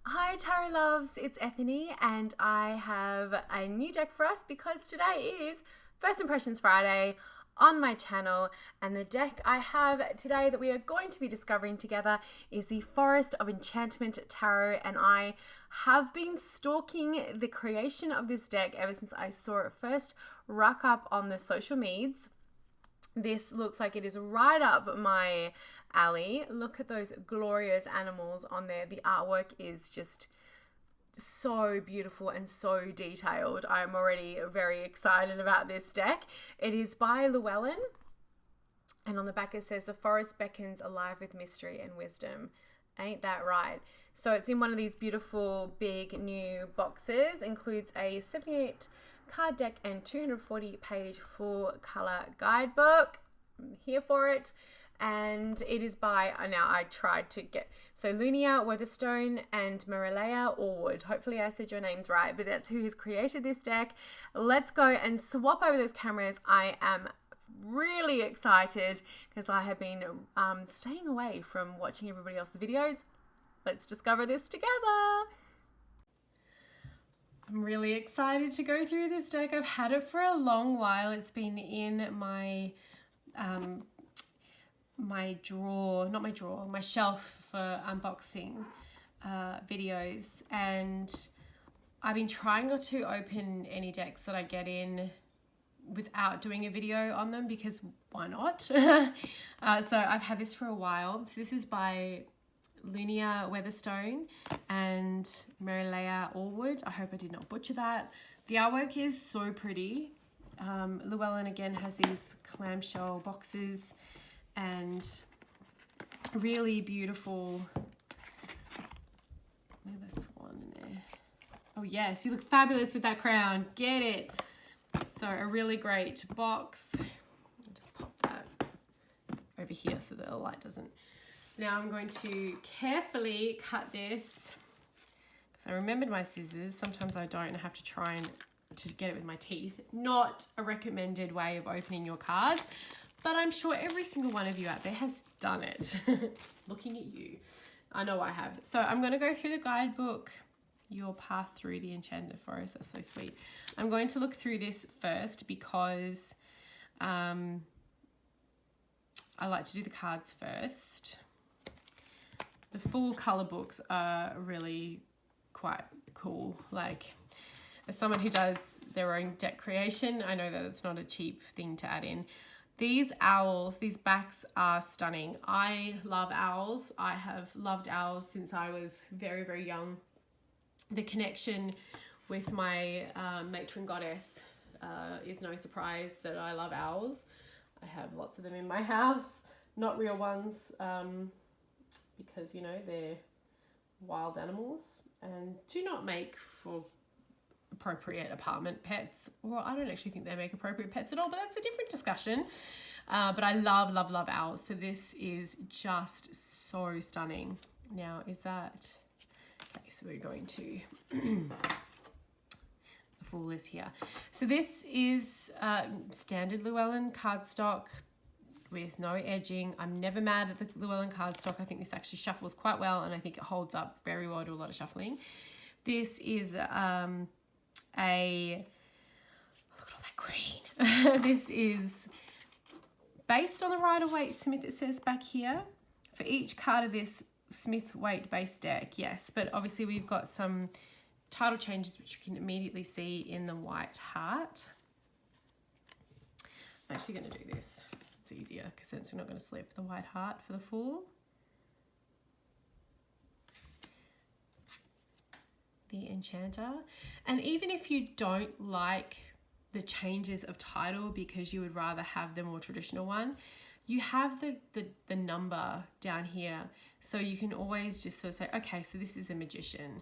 Hi Tarot Loves, it's Ethany and I have a new deck for us because today is First Impressions Friday on my channel, and the deck I have today that we are going to be discovering together is the Forest of Enchantment Tarot, and I have been stalking the creation of this deck ever since I saw it first rock up on the social medias. This looks like it is right up my alley. Look at those glorious animals on there. The artwork is just so beautiful and so detailed. I'm already very excited about this deck. It is by Llewellyn, and on the back it says, "The forest beckons alive with mystery and wisdom." Ain't that right? So it's in one of these beautiful big new boxes. Includes a 78 card deck and 240 page full color guidebook. I'm here for it. And it is by, now I tried to get, so Lunia Weatherstone and Marillea Allwood. Hopefully I said your names right, but that's who has created this deck. Let's go and swap over those cameras. I am really excited because I have been staying away from watching everybody else's videos. Let's discover this together. I'm really excited to go through this deck. I've had it for a long while. It's been in my my shelf for unboxing videos, and I've been trying not to open any decks that I get in without doing a video on them, because why not? So I've had this for a while. So this is by Lunia Weatherstone and Marillea Allwood. I hope I did not butcher that. The artwork is so pretty. Llewellyn again has these clamshell boxes and really beautiful. Look at this one in there. Oh yes, you look fabulous with that crown. Get it. So a really great box. I'll just pop that over here so that the light doesn't. Now I'm going to carefully cut this because I remembered my scissors. Sometimes I don't, and I have to try and to get it with my teeth. Not a recommended way of opening your cards, but I'm sure every single one of you out there has done it. Looking at you. I know I have. So I'm going to go through the guidebook, Your Path Through the Enchanted Forest. That's so sweet. I'm going to look through this first because I like to do the cards first. The full colour books are really quite cool. Like, as someone who does their own deck creation, I know that it's not a cheap thing to add in. These owls, these backs are stunning. I love owls. I have loved owls since I was very, very young. The connection with my matron goddess is no surprise that I love owls. I have lots of them in my house, not real ones, because, you know, they're wild animals and do not make for appropriate apartment pets. Well, I don't actually think they make appropriate pets at all, but that's a different discussion. But I love, love, love owls. So this is just so stunning. Now, is that... Okay, so we're going to... the full list here. So this is standard Llewellyn cardstock with no edging. I'm never mad at the Llewellyn cardstock. I think this actually shuffles quite well, and I think it holds up very well to a lot of shuffling. This is look at all that green. This is based on the Rider-Waite Smith, it says back here. For each card of this Smith-Waite base deck, yes. But obviously we've got some title changes which you can immediately see in the white heart. I'm actually going to do this. It's easier because then it's not going to slip. The white heart for the full. The Enchanter. And even if you don't like the changes of title because you would rather have the more traditional one, you have the number down here. So you can always just sort of say, okay, so this is the Magician.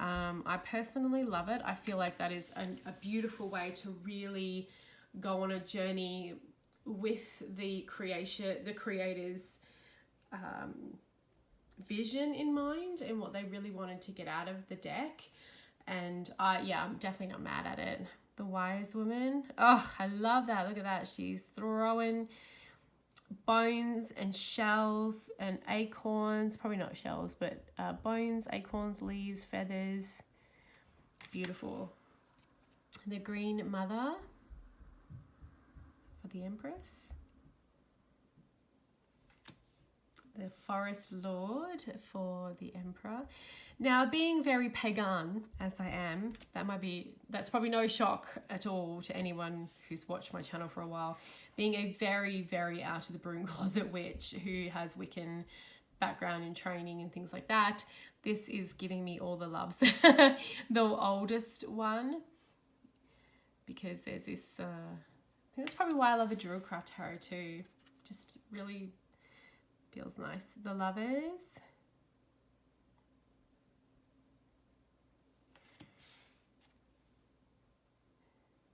I personally love it. I feel like that is a beautiful way to really go on a journey with the creator's vision in mind and what they really wanted to get out of the deck. And yeah, I'm definitely not mad at it. The Wise Woman. Oh, I love that. Look at that. She's throwing bones and shells and acorns, probably not shells, but bones, acorns, leaves, feathers. Beautiful. The Green Mother for the Empress. The Forest Lord for the Emperor. Now, being very pagan as I am, that's probably no shock at all to anyone who's watched my channel for a while. Being a very, very out of the broom closet witch who has Wiccan background and training and things like that, this is giving me all the loves. The oldest one, because there's this, I think that's probably why I love the Druidcraft Tarot too. Just really feels nice. The Lovers.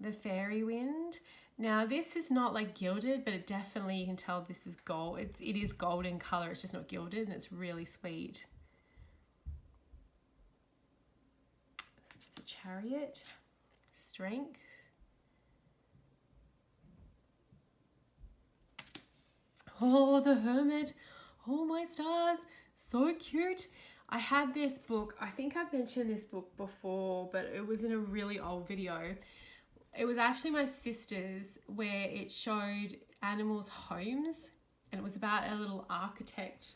The Fairy Wind. Now this is not like gilded, but it definitely, you can tell this is gold. It is gold in color, it's just not gilded, and it's really sweet. It's a Chariot. Strength. Oh, the Hermit. Oh my stars, so cute. I had this book, I think I've mentioned this book before, but it was in a really old video. It was actually my sister's, where it showed animals' homes, and it was about a little architect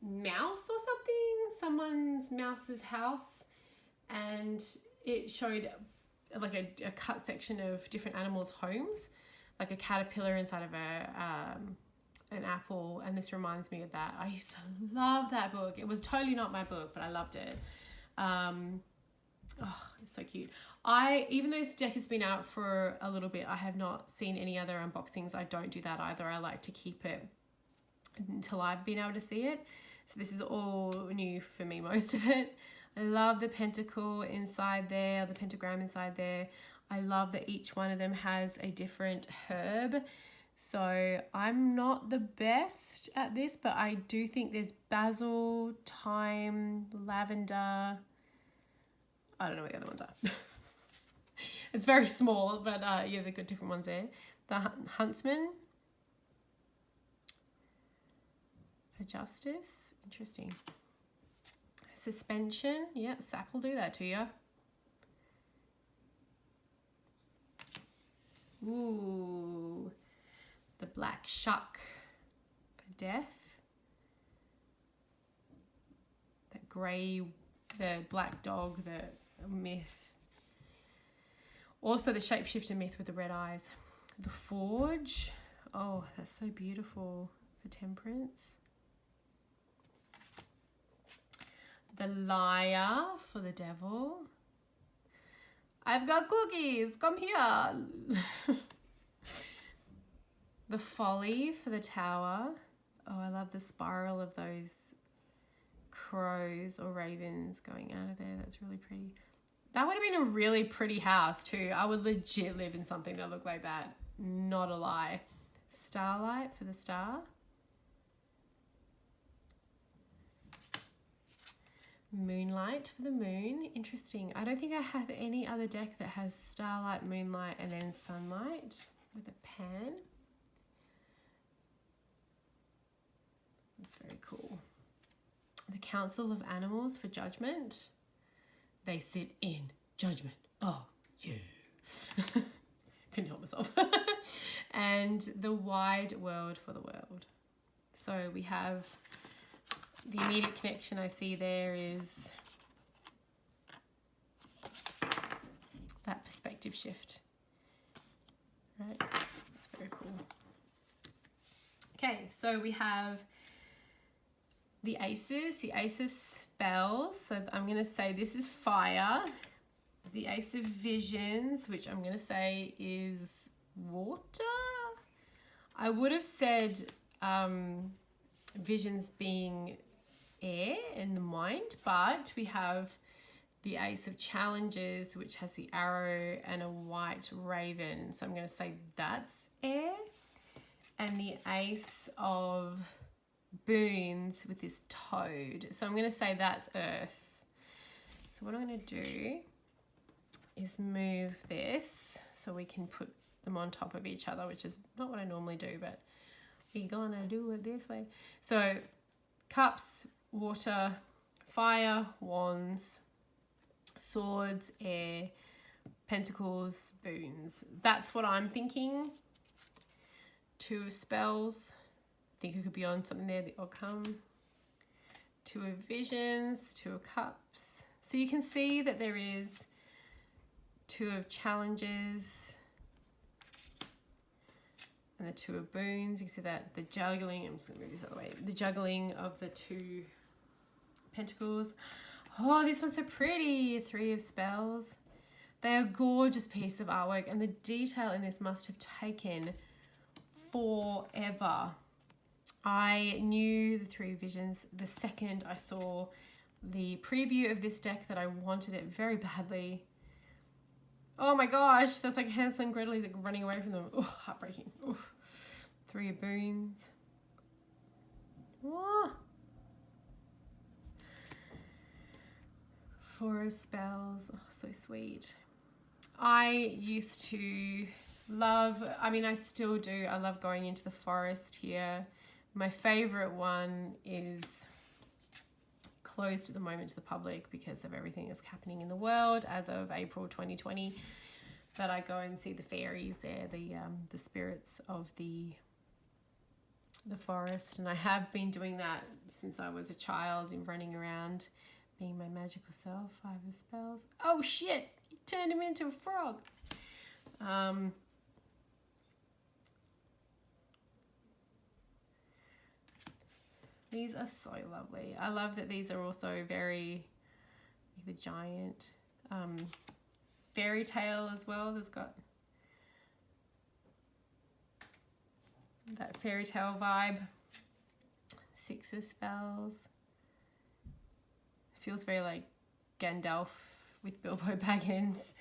mouse or something, someone's mouse's house, and it showed like a cut section of different animals' homes, like a caterpillar inside of an apple, and this reminds me of that. I used to love that book. It was totally not my book, but I loved it. Oh, it's so cute. Even though this deck has been out for a little bit, I have not seen any other unboxings. I don't do that either. I like to keep it until I've been able to see it. So this is all new for me, most of it. I love the pentacle inside there, the pentagram inside there. I love that each one of them has a different herb. So I'm not the best at this, but I do think there's basil, thyme, lavender. I don't know what the other ones are. It's very small, but yeah, they've got different ones there. The Huntsman. For Justice. Interesting. Suspension. Yeah, sap will do that to you. Ooh. The Black Shuck for Death. That grey, the black dog, the myth. Also the shapeshifter myth with the red eyes. The Forge. Oh, that's so beautiful for Temperance. The Liar for the Devil. I've got cookies, come here. The Folly for the Tower. Oh, I love the spiral of those crows or ravens going out of there. That's really pretty. That would have been a really pretty house too. I would legit live in something that looked like that. Not a lie. Starlight for the Star. Moonlight for the Moon. Interesting. I don't think I have any other deck that has Starlight, Moonlight, and then Sunlight with a pan. That's very cool. The Council of Animals for Judgment. They sit in judgment. Oh, yeah. Couldn't help myself. And the Wide World for the World. So we have the immediate connection I see there is that perspective shift. Right? That's very cool. Okay, so we have the aces, the Ace of Spells. So I'm going to say this is fire. The Ace of Visions, which I'm going to say is water. I would have said visions being air in the mind, but we have the Ace of Challenges, which has the arrow and a white raven. So I'm going to say that's air. And the Ace of Boons with this toad. So I'm going to say that's earth. So what I'm going to do is move this so we can put them on top of each other, which is not what I normally do, but we gonna do it this way. So cups, water, fire, wands, swords, air, pentacles, boons. That's what I'm thinking. 2 of spells. I think it could be on something there, the outcome. 2 of visions, 2 of cups. So you can see that there is 2 of challenges and the 2 of boons. You can see that the juggling, I'm just gonna move this other way, the juggling of the 2 pentacles. Oh, this one's so pretty. 3 of spells. They are a gorgeous piece of artwork, and the detail in this must have taken forever. I knew the 3 visions the second I saw the preview of this deck that I wanted it very badly. Oh my gosh, that's like Hansel and Gretel. He's like running away from them. Oh, heartbreaking. Oof. 3 of boons. Oh. 4 of spells. Oh, so sweet. I used to love, I mean, I still do. I love going into the forest here. My favorite one is closed at the moment to the public because of everything that's happening in the world as of April 2020. But I go and see the fairies there, the spirits of the forest, and I have been doing that since I was a child and running around being my magical self. 5 of spells. Oh shit! He turned him into a frog. These are so lovely. I love that these are also very, like the giant, fairy tale as well. There's got that fairy tale vibe. 6 of spells. Feels very like Gandalf with Bilbo Baggins.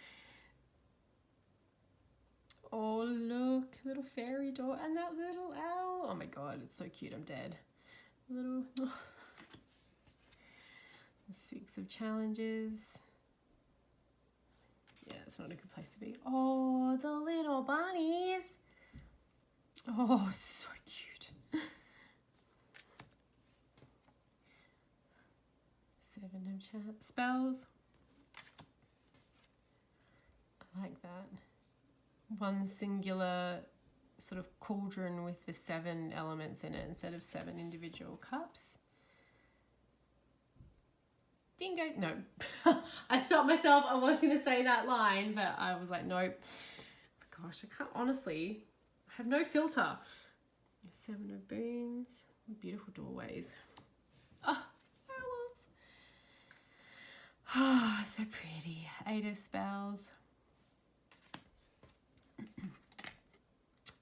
Oh look, little fairy door and that little owl. Oh my god, it's so cute. I'm dead. Little 6 of challenges. Yeah, it's not a good place to be. Oh, the little bunnies. Oh, so cute. 7 of spells. I like that. One singular sort of cauldron with the 7 elements in it instead of 7 individual cups. Dingo. No. I stopped myself. I was going to say that line, but I was like, nope. Oh my gosh, I can't, honestly. I have no filter. 7 of boons. Beautiful doorways. Oh, owls. Oh, so pretty. 8 of spells.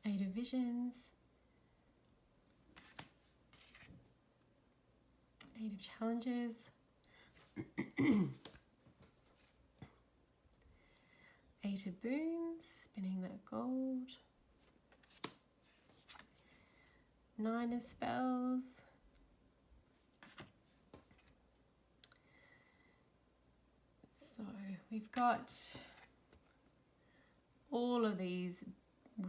8 of visions. 8 of challenges. 8 of boons, spinning that gold. 9 of spells. So we've got all of these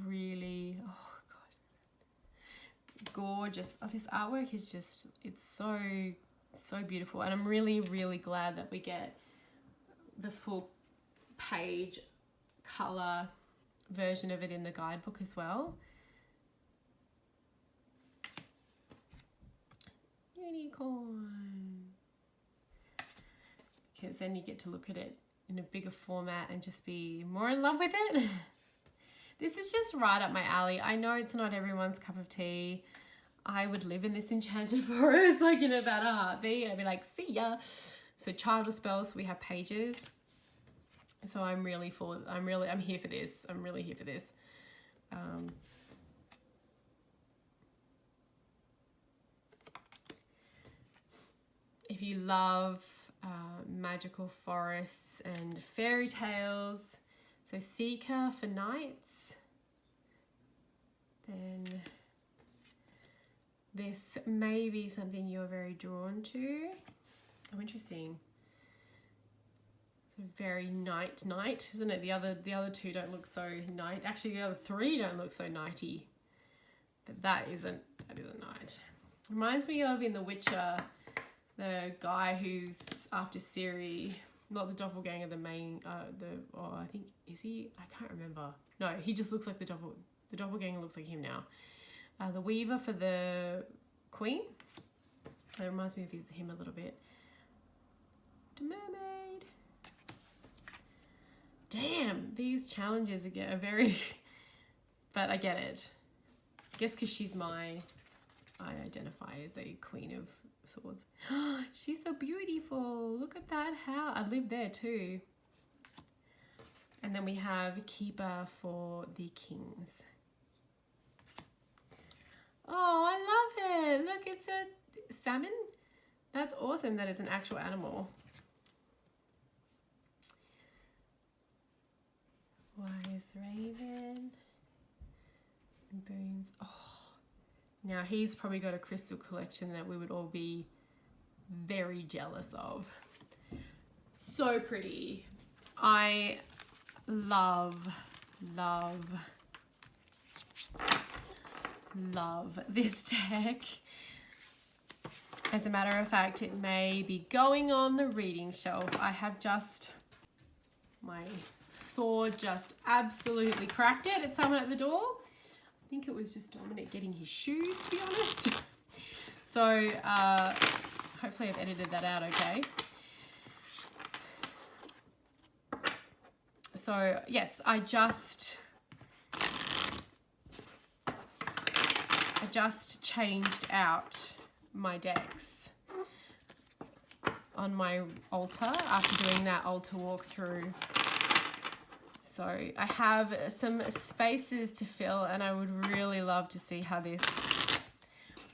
really, oh god, gorgeous. Oh, this artwork is just, it's so beautiful, and I'm really glad that we get the full page color version of it in the guidebook as well. Unicorn, because then you get to look at it in a bigger format and just be more in love with it. This is just right up my alley. I know it's not everyone's cup of tea. I would live in this enchanted forest like in about a heartbeat. I'd be like, see ya. So child of spells, we have pages. So I'm here for this. I'm really here for this. If you love magical forests and fairy tales, so Seeker for knights, then this may be something you're very drawn to. Oh, interesting. It's a very knight, isn't it? The other 2 don't look so knight. Actually, the other 3 don't look so knighty. That is a knight. Reminds me of in The Witcher, the guy who's after Ciri, not the doppelganger, the main, I think, is he? I can't remember. No, he just looks like the doppelganger looks like him now. The weaver for the queen. It reminds me of him a little bit. The mermaid. Damn, these challenges are very, but I get it. I guess because I identify as a queen of swords. She's so beautiful. Look at that house. I live there too. And then we have keeper for the kings. Oh, I love it. Look, it's a salmon. That's awesome. That is an actual animal. Wise raven. And boons. Oh. Now he's probably got a crystal collection that we would all be very jealous of. So pretty. I love this deck. As a matter of fact, it may be going on the reading shelf. I have my Thor just absolutely cracked it at someone at the door. I think it was just Dominic getting his shoes, to be honest. So hopefully I've edited that out okay. So yes, I just changed out my decks on my altar after doing that altar walkthrough. So I have some spaces to fill and I would really love to see how this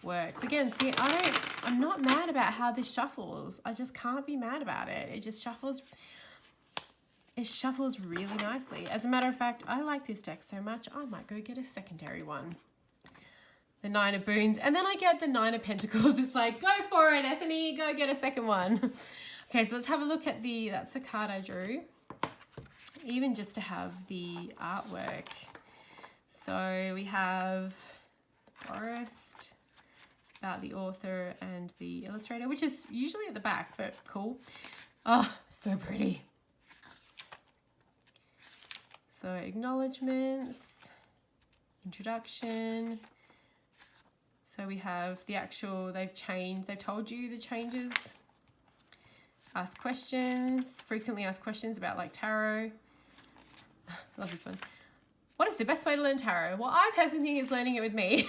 works. Again, see, I'm not mad about how this shuffles. I just can't be mad about it. It just shuffles. It shuffles really nicely. As a matter of fact, I like this deck so much, I might go get a secondary one. The 9 of boons, and then I get the 9 of pentacles. It's like, go for it, Ethany, go get a second one. Okay, so let's have a look at that's a card I drew. Even just to have the artwork. So we have the forest, about the author and the illustrator, which is usually at the back, but cool. Oh, so pretty. So acknowledgements, introduction. So we have the actual, they've told you the changes. Ask questions, frequently asked questions about like tarot. Love this one. What is the best way to learn tarot? Well, I personally think it's learning it with me,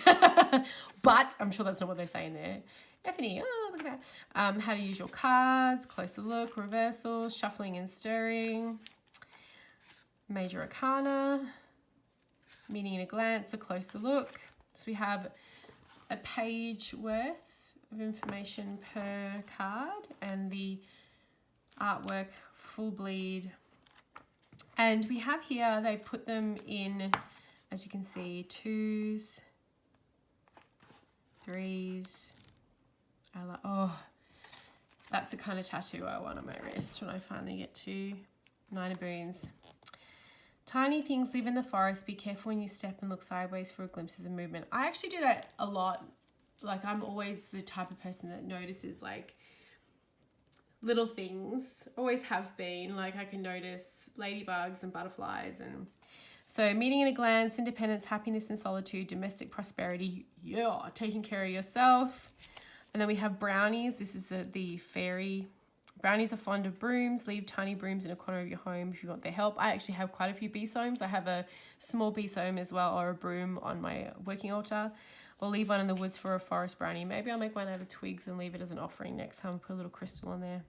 but I'm sure that's not what they're saying there. Ethany, oh, look at that. How to use your cards, closer look, reversals, shuffling and stirring. Major arcana, meaning in a glance, a closer look. So we have a page worth of information per card and the artwork full bleed. And we have here, they put them in, as you can see, 2s, 3s. Oh, that's the kind of tattoo I want on my wrist when I finally get to 9 of boons. Tiny things live in the forest. Be careful when you step and look sideways for glimpses of movement. I actually do that a lot. Like, I'm always the type of person that notices like little things. Always have been. Like, I can notice ladybugs and butterflies. And so meaning in a glance, independence, happiness and solitude, domestic prosperity. Yeah, taking care of yourself. And then we have brownies. This is the fairy. Brownies are fond of brooms. Leave tiny brooms in a corner of your home if you want their help. I actually have quite a few besomes. I have a small besome as well, or a broom on my working altar. Or leave one in the woods for a forest brownie. Maybe I'll make one out of twigs and leave it as an offering next time. Put a little crystal on there.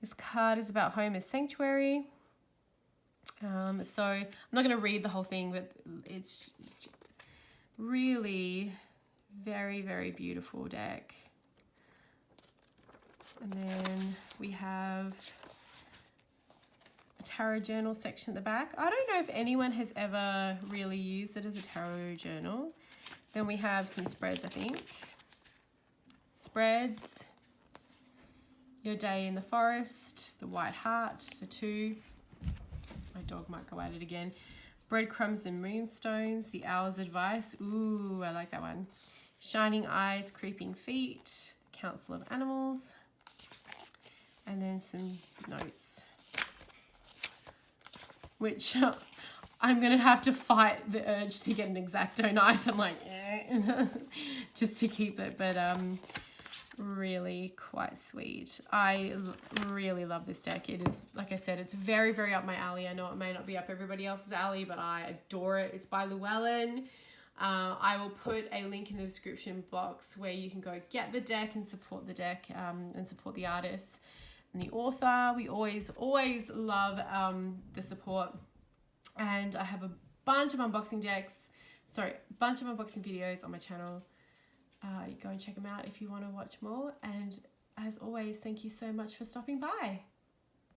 This card is about home as sanctuary. So I'm not going to read the whole thing, but it's really very, very beautiful deck. And then we have a tarot journal section at the back. I don't know if anyone has ever really used it as a tarot journal. Then we have some spreads, I think. Spreads. Your day in the forest. The white heart, so 2. My dog might go at it again. Breadcrumbs and Moonstones, The Owl's Advice. Ooh, I like that one. Shining Eyes, Creeping Feet, Council of Animals. And then some notes, which I'm going to have to fight the urge to get an X-Acto knife and like, just to keep it. But really quite sweet. I really love this deck. It is, like I said, it's very, very up my alley. I know it may not be up everybody else's alley, but I adore it. It's by Llewellyn. I will put a link in the description box where you can go get the deck and support the deck, and support the artists and the author. We always love the support. And I have a bunch of unboxing videos on my channel. Go and check them out if you want to watch more. And as always, thank you so much for stopping by.